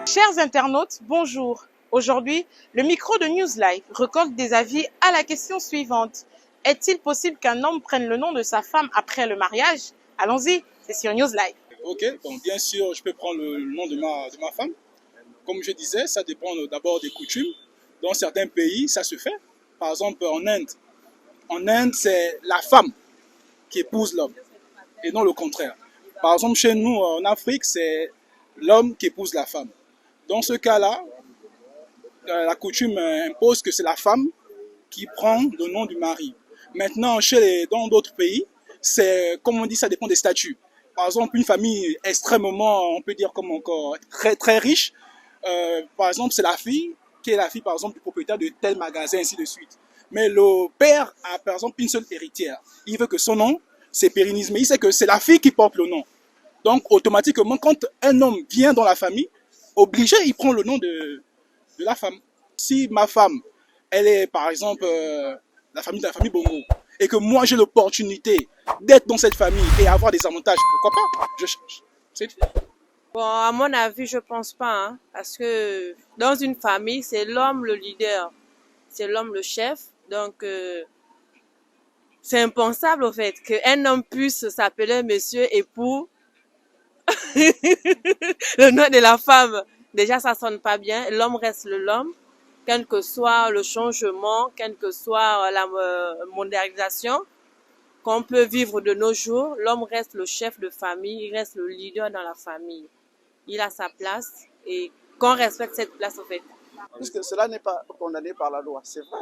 Chers internautes, bonjour. Aujourd'hui, le micro de News Live recueille des avis à la question suivante. Est-il possible qu'un homme prenne le nom de sa femme après le mariage? Allons-y, c'est sur News Live. Ok, donc bien sûr, je peux prendre le nom de ma femme. Comme je disais, ça dépend d'abord des coutumes. Dans certains pays, ça se fait. Par exemple, en Inde. En Inde, c'est la femme qui épouse l'homme et non le contraire. Par exemple, chez nous, en Afrique, c'est l'homme qui épouse la femme. Dans ce cas-là, la coutume impose que c'est la femme qui prend le nom du mari. Maintenant, dans d'autres pays, c'est, comme on dit, ça dépend des statuts. Par exemple, une famille extrêmement, on peut dire comme encore très, très riche, par exemple, c'est la fille qui est la fille, par exemple, du propriétaire de tel magasin, ainsi de suite. Mais le père a, par exemple, une seule héritière. Il veut que son nom se pérennise, mais il sait que c'est la fille qui porte le nom. Donc, automatiquement, quand un homme vient dans la famille, obligé, il prend le nom de la femme. Si ma femme, elle est, par exemple, la famille de la famille Bongo, et que moi, j'ai l'opportunité d'être dans cette famille et avoir des avantages, pourquoi pas? Je cherche. C'est tout. Bon, à mon avis, je pense pas, hein, parce que dans une famille, c'est l'homme le leader, c'est l'homme le chef, donc c'est impensable au fait qu'un homme puisse s'appeler monsieur époux le nom de la femme. Déjà, ça sonne pas bien. L'homme reste l'homme, quel que soit le changement, quelle que soit la modernisation qu'on peut vivre de nos jours. L'homme reste le chef de famille, il reste le leader dans la famille. Il a sa place et qu'on respecte cette place au fait. Puisque cela n'est pas condamné par la loi, c'est vrai.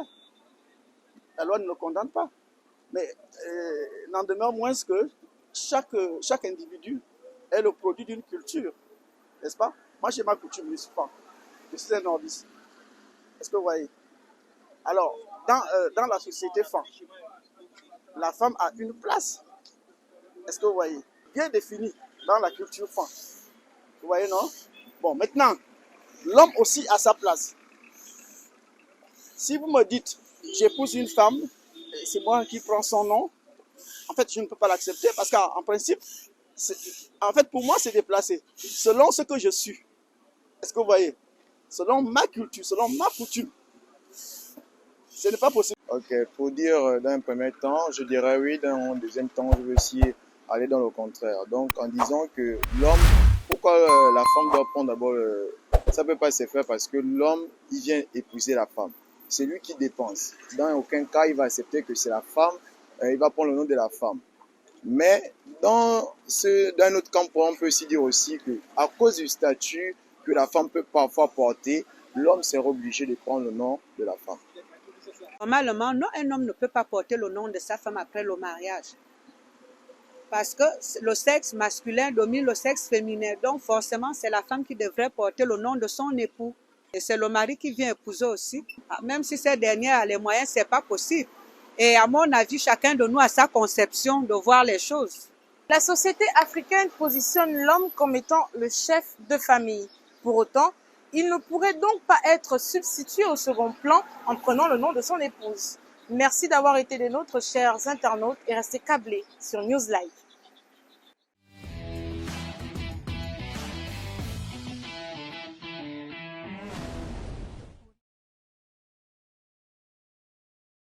La loi ne le condamne pas. Mais n'en demeure moins que chaque individu est le produit d'une culture, n'est-ce pas? Moi, j'ai ma coutume musulmane. Je suis un nordiste. Est-ce que vous voyez? Alors, dans la société femme, la femme a une place. Est-ce que vous voyez? Bien définie dans la culture femme. Vous voyez, non? Bon, maintenant, l'homme aussi a sa place. Si vous me dites, j'épouse une femme, c'est moi qui prends son nom, en fait, je ne peux pas l'accepter parce qu'en principe, en fait, pour moi, c'est déplacé. Selon ce que je suis. Est-ce que vous voyez? Selon ma culture, selon ma coutume. Ce n'est pas possible. Ok, pour dire d'un premier temps, je dirais oui, d'un deuxième temps, je veux aussi aller dans le contraire. Donc, en disant que l'homme, pourquoi la femme doit prendre d'abord, ça ne peut pas se faire parce que l'homme, il vient épouser la femme. C'est lui qui dépense. Dans aucun cas, il va accepter que c'est la femme, il va prendre le nom de la femme. Mais d'un autre camp, on peut aussi dire aussi que à cause du statut que la femme peut parfois porter, l'homme sera obligé de prendre le nom de la femme. Normalement, non, un homme ne peut pas porter le nom de sa femme après le mariage. Parce que le sexe masculin domine le sexe féminin. Donc forcément, c'est la femme qui devrait porter le nom de son époux. Et c'est le mari qui vient épouser aussi. Même si cette dernière a les moyens, ce n'est pas possible. Et à mon avis, chacun de nous a sa conception de voir les choses. La société africaine positionne l'homme comme étant le chef de famille. Pour autant, il ne pourrait donc pas être substitué au second plan en prenant le nom de son épouse. Merci d'avoir été des nôtres, chers internautes, et restez câblés sur News Live.